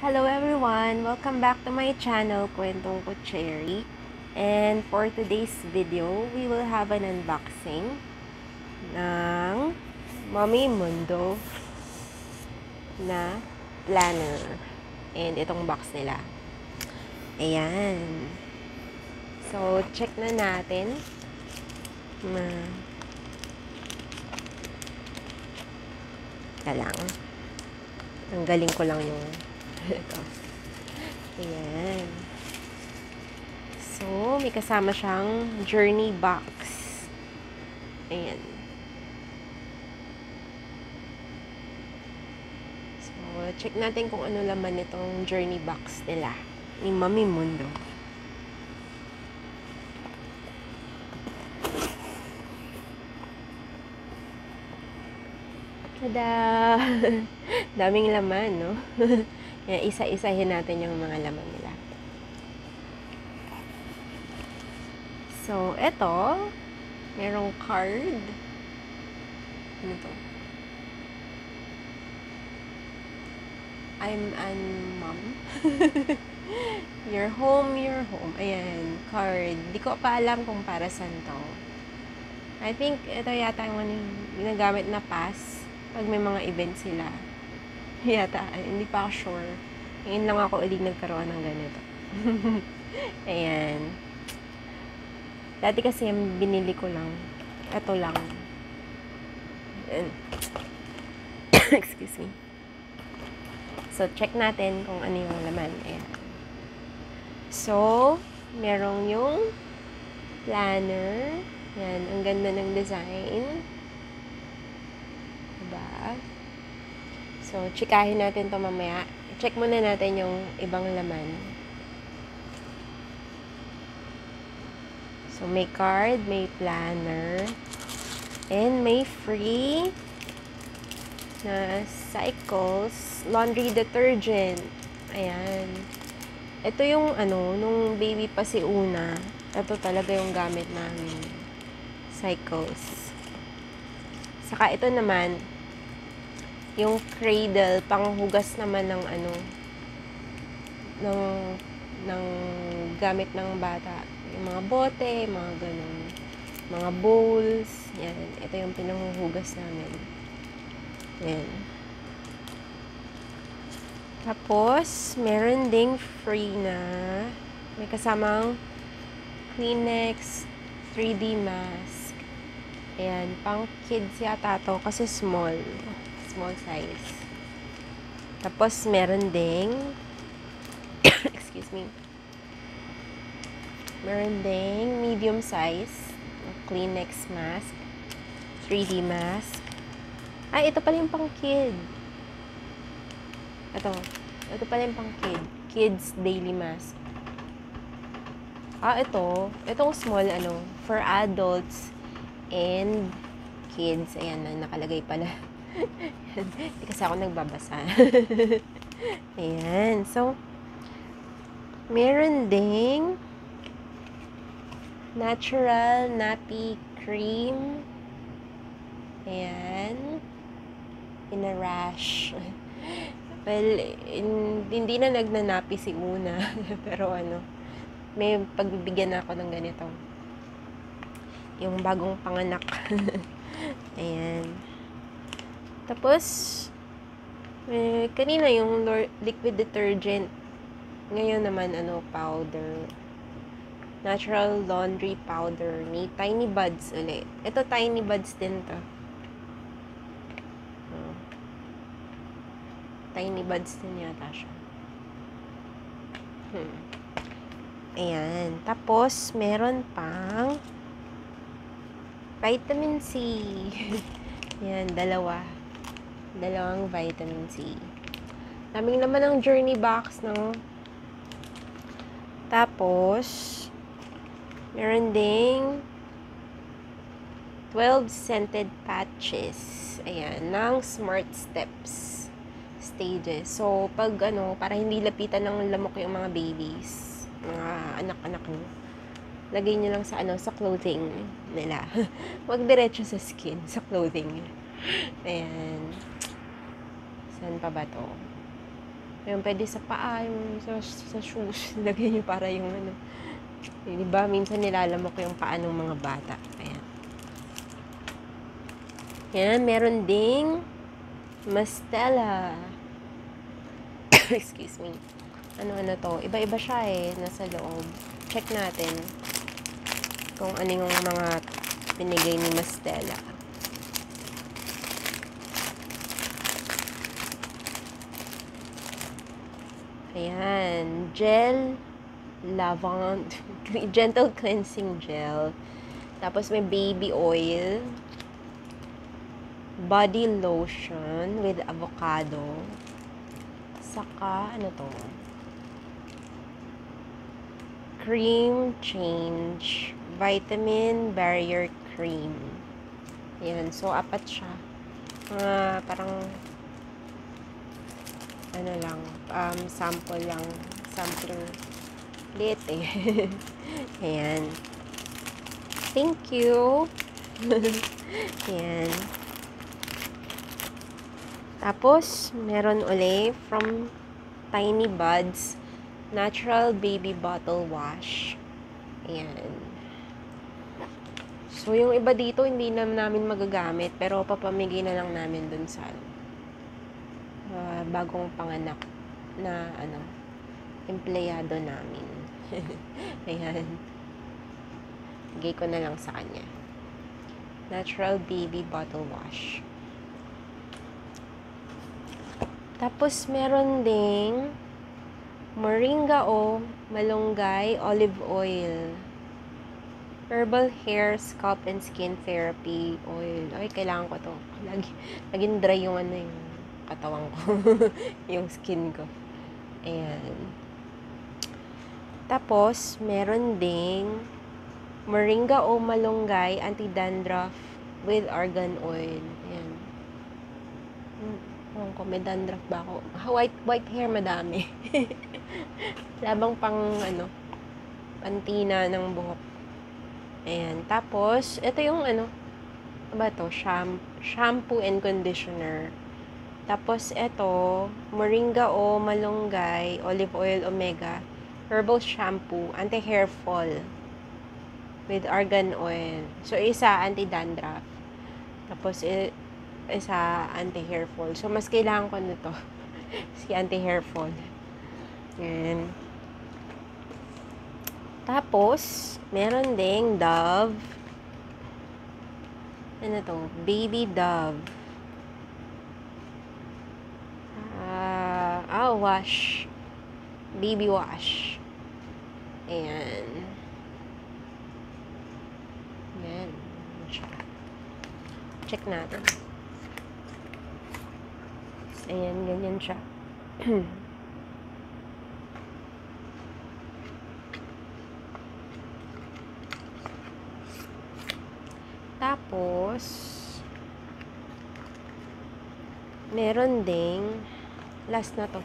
Hello everyone! Welcome back to my channel, Kwentong Kutseri. And for today's video, we will have an unboxing ng Mommy Mundo na planner. And itong box nila. Ayan. So, check na natin. Lang. Tanggalin ko lang yung ito. Ayan. So, may kasama siyang journey box. Ayan. So, check natin kung ano laman itong journey box nila ni Mommy Mundo. Tada! Daming laman, no? Isa-isahin natin yung mga laman nila. So, eto, merong card. Ano to? I'm an mom. Your home, your home. Ayan, card. Di ko pa alam kung para saan to. I think, ito yata yung ginagamit na pass pag may mga event sila. Yata, hindi pa ako sure. Ngayon lang ako ulit nagkaroon ng ganito. Ayan. Dati kasi yung binili ko lang. Ito lang. Excuse me. So, check natin kung ano yung laman. Ayan. So, merong yung planner. Ayan, ang ganda ng design. Diba? So, chikahin natin to mamaya. Check muna natin yung ibang laman. So, may card, may planner, and may free na Cycles laundry detergent. Ayan. Ito yung nung baby pa si Una, ito talaga yung gamit namin. Cycles. Saka ito naman, yung cradle, panghugas naman ng ng gamit ng bata. Yung mga bote, mga ganun. Mga bowls. Yan. Ito yung pinanghuhugas namin. Yan. Tapos, meron ding free na may kasamang Kleenex 3D mask. Ayan. Pang kids yata to kasi small size. Tapos, meron ding excuse me. Meron ding medium size Kleenex mask. 3D mask. Ay, ito pala yung pang kid. Ito pala yung pang kid. Kids daily mask. Itong small, for adults and kids. Ayan, nakalagay pala. Hindi kasi ako nagbabasa. Ayan. So, meron ding natural nappy cream. Ayan. In a rash. Well, hindi na nagnanapi si Una. Pero may pagbibigyan ako ng ganito. Yung bagong panganak. Ayan. Tapos, kanina yung liquid detergent. Ngayon naman, powder. Natural laundry powder ni Tiny Buds ulit. Ito, Tiny Buds din to. Tiny Buds din yata siya. Ayan. Tapos, meron pang vitamin C. Ayan, dalawang vitamin C. Daming naman ng journey box, no? Tapos, meron ding 12 scented patches. Ayan, ng Smart Steps stages. So, pag para hindi lapitan ng lamok yung mga babies, mga anak-anak nyo, lagay nyo lang sa clothing nila. Huwag diretso sa skin, sa clothing. Ayan. Saan pa ba to? Yung pwede sa paa, yung sa shoes. Lagyan nyo para yung ano. Diba, minsan nilalamok yung paa ng mga bata. Ayan. Yan, meron ding Mastella. Excuse me. Ano to? Iba-iba siya eh, nasa loob. Check natin kung ano yung mga binigay ni Mastella. Ayan. Gel lavand. Gentle cleansing gel. Tapos may baby oil. Body lotion with avocado. Saka, ano to? Cream change. Vitamin barrier cream. Ayan. So, apat siya. Parang ano lang, sample lang. Sampling liit eh. Ayan. Thank you. Ayan. Tapos, meron uli from Tiny Buds Natural Baby Bottle Wash. Ayan. So, yung iba dito, hindi na namin magagamit. Pero, papamigay na lang namin dun sa bagong panganak na, empleyado namin. Ayan. Bigay ko na lang sa kanya. Natural Baby Bottle Wash. Tapos, meron ding moringa o malunggay olive oil. Herbal hair, scalp, and skin therapy oil. Ay, kailangan ko to. Laging dry yung yung katawan ko. Yung skin ko. Ayan. Tapos, meron ding moringa o malunggay anti-dandruff with argan oil. Ayan. Kung may dandruff ba ako. White hair madami. Labang pang pantina ng buhok. Ayan. Tapos, ito yung ba to? Shampoo and conditioner. Tapos, ito, moringa o malunggay, olive oil, omega, herbal shampoo, anti-hair fall with argan oil. So, isa anti-dandruff. Tapos, isa anti-hair fall. So, mas kailangan ko nito. Si anti-hair fall. Yan. Tapos, meron ding Dove. Ano to? Baby Dove. Wash. Baby wash. Ayan. Ayan. Check natin. Ayan, ganyan siya. Tapos, meron ding, last na to,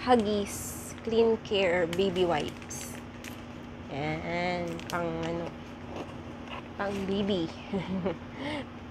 Huggies Clean Care Baby Wipes. Ayan, pang baby.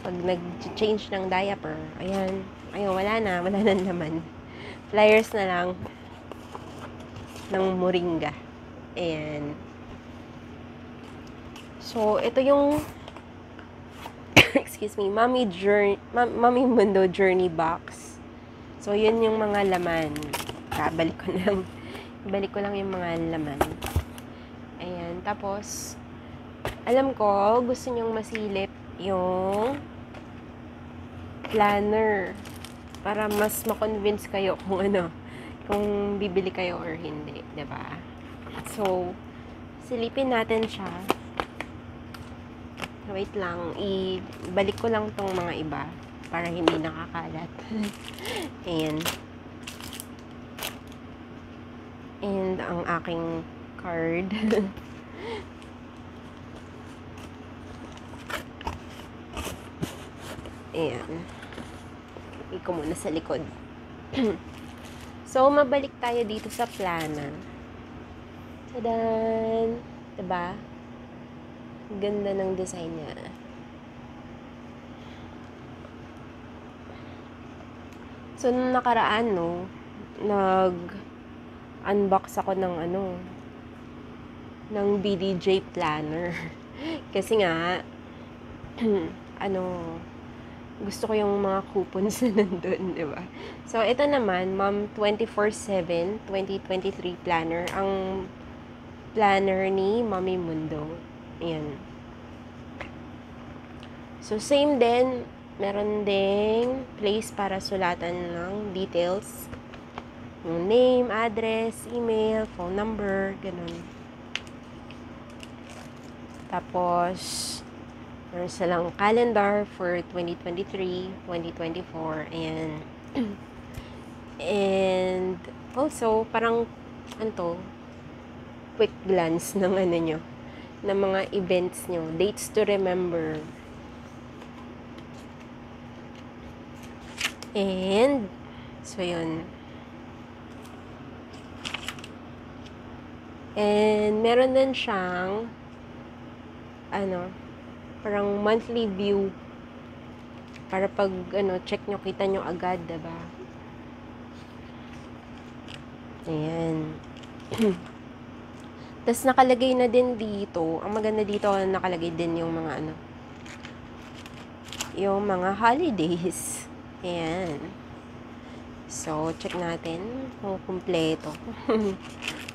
Pag nag-change ng diaper, ayan, wala na naman. Flyers na lang ng moringa. Ayan. So, ito yung excuse me, Mommy Mundo Journey Box. So, yun yung mga laman. Balik ko lang yung mga laman. Ayan. Tapos, alam ko, gusto nyong masilip yung planner para mas ma-convince kayo kung bibili kayo or hindi, 'di ba? So, silipin natin siya. Wait lang, ibalik ko lang tong mga iba para hindi nakakalat. Ayan. And ang aking card. Ayan. Iko muna sa likod. So, mabalik tayo dito sa planner. Tadan! Diba? Ganda ng design niya. So, nung nakaraan, no, nag-unbox ako ng ng BDJ planner. Kasi nga, gusto ko yung mga coupons na nandun, di ba? So, ito naman, Mom 24/7 2023 planner. Ang planner ni Mommy Mundo. Ayan. So, same din. Meron ding place para sulatan ng details. Yung name, address, email, phone number, ganun. Tapos, meron silang calendar for 2023, 2024, and also, parang, quick glance ng nyo, ng mga events nyo, dates to remember. And, so yun. And, meron din siyang, parang monthly view. Para pag, check nyo, kita nyo agad, diba? Ayan. Tapos, nakalagay na din dito. Ang maganda dito, nakalagay din yung mga, yung mga holidays. Ayan. So, check natin kung kumpleto.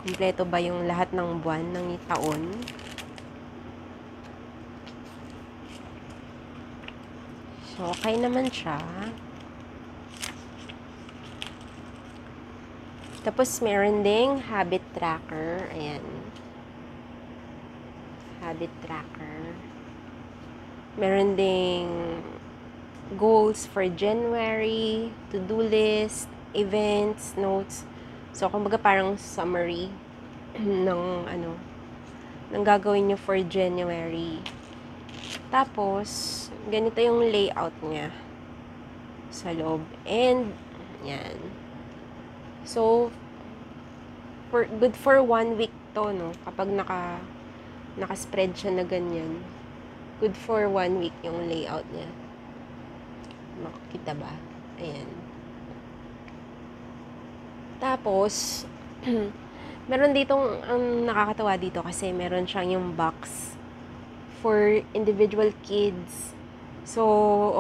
Kumpleto ba yung lahat ng buwan ng taon? So, okay naman siya. Tapos, meron ding habit tracker. Ayan. Habit tracker. Meron ding goals for January, to-do list, events, notes. So, kumbaga parang summary ng ng gagawin nyo for January. Tapos, ganito yung layout niya sa loob. And, yan. So, good for 1 week to, no? Kapag naka-spread siya na ganyan. Good for 1 week yung layout niya. Makikita ba? Ayan. Tapos, meron ditong, ang nakakatawa dito kasi meron siyang yung box for individual kids. So,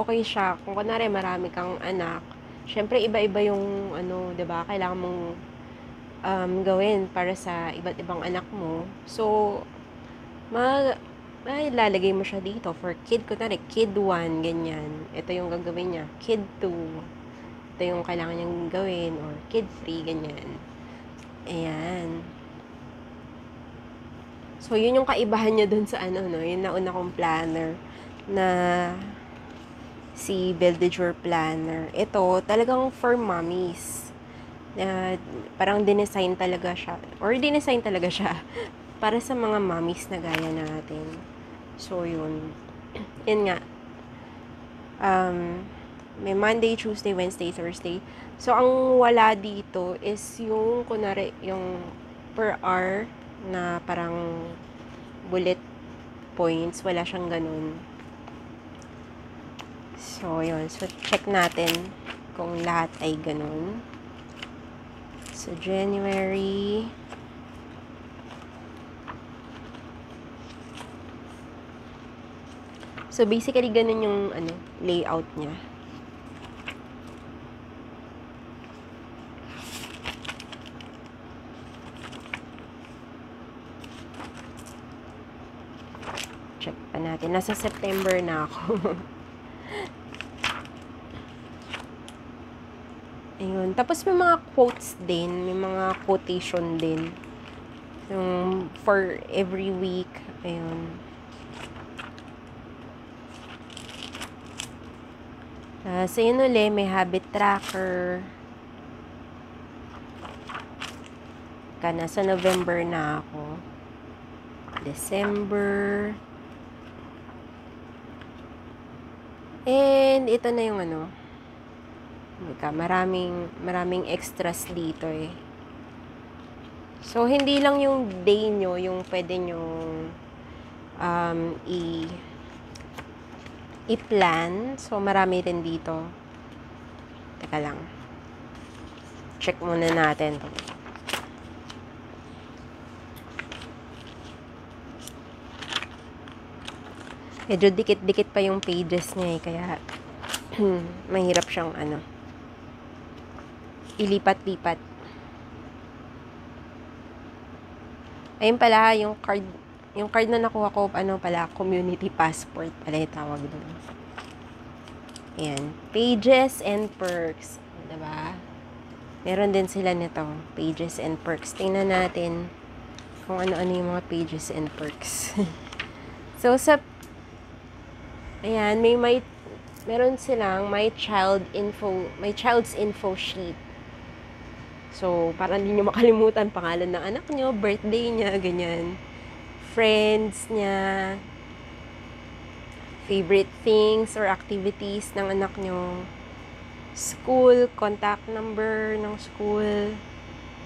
okay siya. Kung kunwari marami kang anak, syempre iba-iba yung, diba, kailangan mong gawin para sa iba't ibang anak mo. So, lalagay mo siya dito for kid, kunwari, kid 1, ganyan. Ito yung gagawin niya. Kid 2, ito yung kailangan niyang gawin. Or kid 3, ganyan. Ayan. So, yun yung kaibahan niya dun sa yung nauna kong planner na si Beldejour Planner. Ito, talagang for mommies. Parang dinesign talaga siya. Or dinesign talaga siya para sa mga mommies na gaya natin. So, yun. Yun nga. May Monday, Tuesday, Wednesday, Thursday. So, ang wala dito is yung, kunwari, yung per hour na parang bullet points. Wala siyang ganun. So, yun. So, check natin kung lahat ay ganun. So, January. So, basically, ganun yung, layout niya. Check pa natin. Nasa September na ako. Ayun. Tapos, may mga quotes din. May mga quotation din. Yung for every week. Ayun. So, yun ulit, may habit tracker. Nasa November na ako. December. And, ito na yung maraming extras dito eh. So, hindi lang yung day nyo, yung pwede nyo i-plan. So, marami rin dito. Teka lang. check muna natin to. Medyo dikit-dikit pa yung pages niya kaya mahirap siyang ilipat-lipat. Ayun pala, yung card na nakuha ko, community passport pala yung tawag doon. Ayan, pages and perks. Diba? Meron din sila nito, pages and perks. Tingnan natin kung ano-ano yung mga pages and perks. So, ayan, meron silang my child's info sheet. So, para hindi nyo makalimutan pangalan ng anak nyo, birthday niya, ganyan. Friends niya, favorite things or activities ng anak nyo, school, contact number ng school,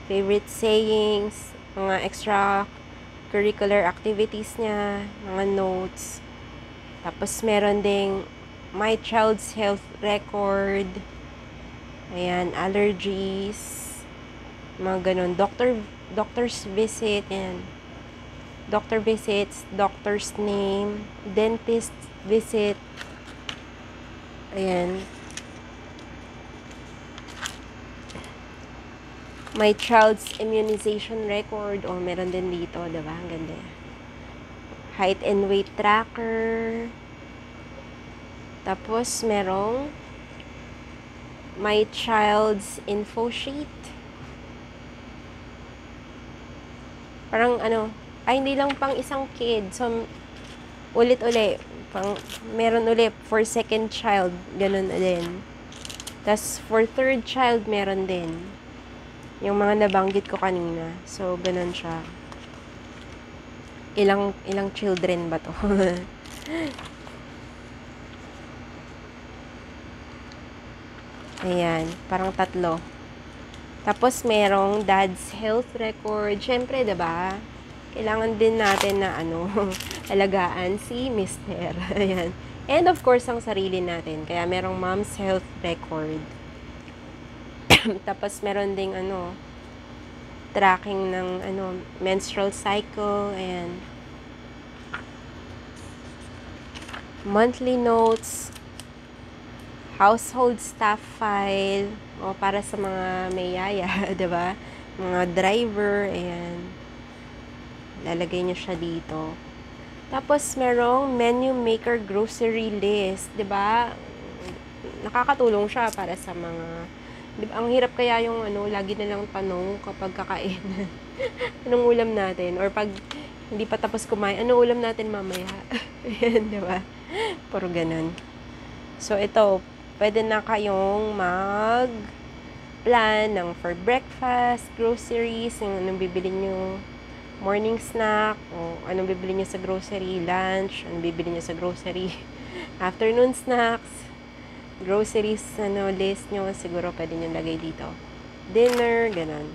favorite sayings, mga extracurricular activities niya, mga notes. Tapos, meron ding my child's health record. Ayan, allergies. Mga ganun. Doctor's visit. Ayan. Doctor visits, doctor's name, dentist visit. Ayan. My child's immunization record. O, meron din dito. Diba? Ang ganda. Height and weight tracker. Tapos, merong my child's info sheet. Parang hindi lang pang isang kid. So, ulit-uli. Meron ulit for second child. Ganun din. Tapos, for third child, meron din. Yung mga nabanggit ko kanina. So, ganun siya. Ilang children ba to? Ayan, parang 3. Tapos, merong dad's health record. Siyempre, diba? Kailangan din natin na, alagaan si Mister. Ayan. And, of course, ang sarili natin. Kaya, merong mom's health record. Tapos, meron ding, tracking ng, menstrual cycle. Ayan. Monthly notes. Household staff file, o para sa mga may yaya, diba? Mga driver, ayan. Lalagay nyo siya dito. Tapos, merong menu maker grocery list, diba? Nakakatulong siya para sa mga, diba? Ang hirap kaya yung, lagi na lang tanong kapag kakain. Anong ulam natin? Or pag hindi pa tapos kumain, anong ulam natin mamaya? Ayan, diba? Puro ganun. So, ito, pwede na kayong mag-plan ng for breakfast, groceries, yung anong bibili nyo, morning snack, o anong bibili nyo sa grocery, lunch, anong bibili nyo sa grocery, afternoon snacks, groceries, list nyo, siguro pwede nyo lagay dito. Dinner, ganun.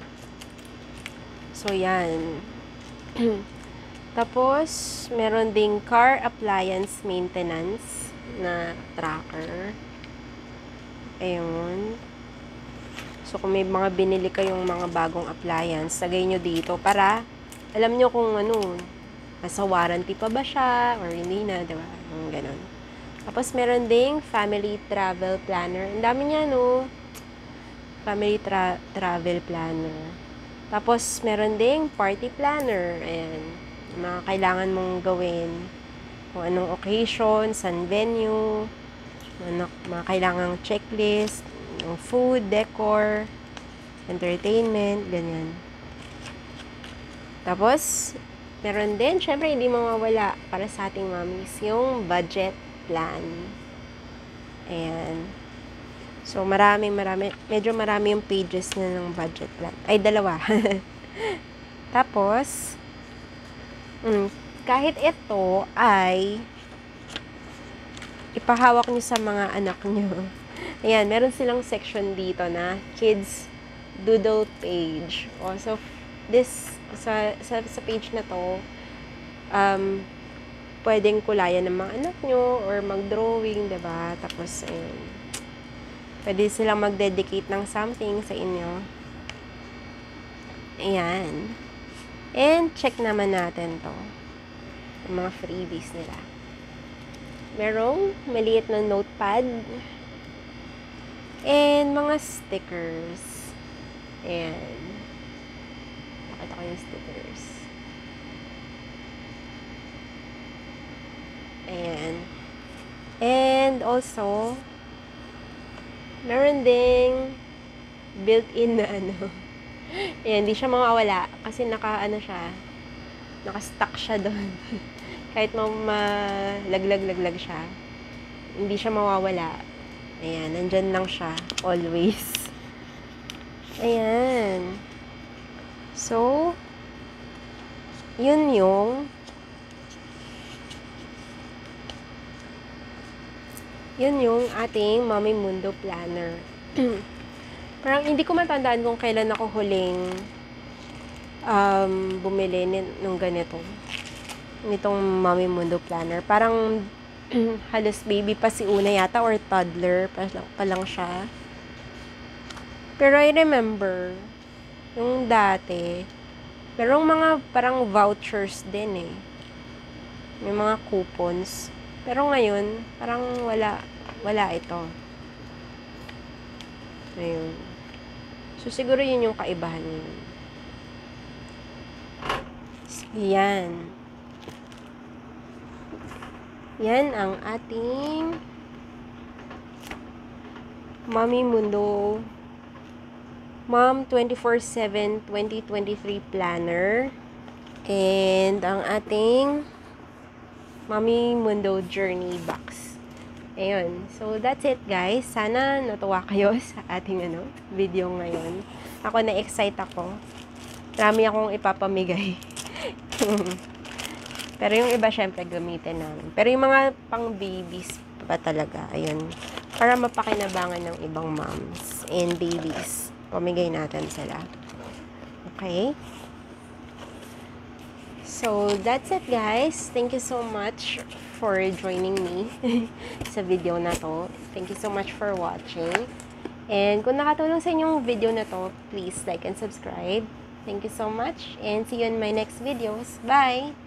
So, yan. Tapos, meron ding car appliance maintenance na tracker. Ayun. So, kung may mga binili kayong mga bagong appliance, lagay nyo dito para alam nyo kung nasa warranty pa ba siya or hindi na, diba? Ganon. Tapos, meron ding family travel planner. Ang dami niya, Family travel planner. Tapos, meron ding party planner. Ayan. Mga kailangan mong gawin. Kung anong occasion, saan venue, mga kailangang checklist, yung food, decor, entertainment, ganyan. Tapos, meron din, syempre, hindi mawawala para sa ating mommies, yung budget plan. Ayan. So, medyo marami yung pages na ng budget plan. Ay, 2. Tapos, kahit ito ay ipahawak nyo sa mga anak nyo. Ayan, meron silang section dito na kids doodle page. So, sa page na to, pwedeng kulayan ng mga anak nyo or mag-drawing, diba? Tapos, ayun. Pwede silang mag-dedicate ng something sa inyo. Ayan. And check naman natin to. Yung mga freebies nila. Merong maliit na notepad. And mga stickers. Ayan. Pakita ko yung stickers. Ayan. And also, meron ding built-in na ano. Ayan, hindi siya mawawala. Kasi naka-stuck siya doon. Kahit malaglag-laglag siya, hindi siya mawawala. Ayan, nandyan lang siya. Always. Ayan. So, yun yung ating Mommy Mundo planner. Parang hindi ko matandaan kung kailan ako huling bumili nung ganito. Nitong Mommy Mundo planner. Parang halos baby pa si Una yata or toddler pa lang siya. Pero I remember, yung dati, merong mga parang vouchers din eh. May mga coupons. Pero ngayon, parang wala ito. Ayun. So, siguro yun yung kaibahan yun. So, yan. Yan ang ating Mommy Mundo Mom 24/7 2023 planner. And ang ating Mommy Mundo Journey Box. Ayun. So, that's it, guys. Sana natuwa kayo sa ating video ngayon. Ako na-excite ako. Marami akong ipapamigay. Pero yung iba, syempre, gamitin namin. Pero yung mga pang-babies pa talaga, ayun. Para mapakinabangan ng ibang moms and babies. Pamigay natin sila. Okay? So, that's it, guys. Thank you so much for joining me sa video na to. Thank you so much for watching. And kung nakatulong sa inyong video na to, please like and subscribe. Thank you so much. And see you in my next videos. Bye!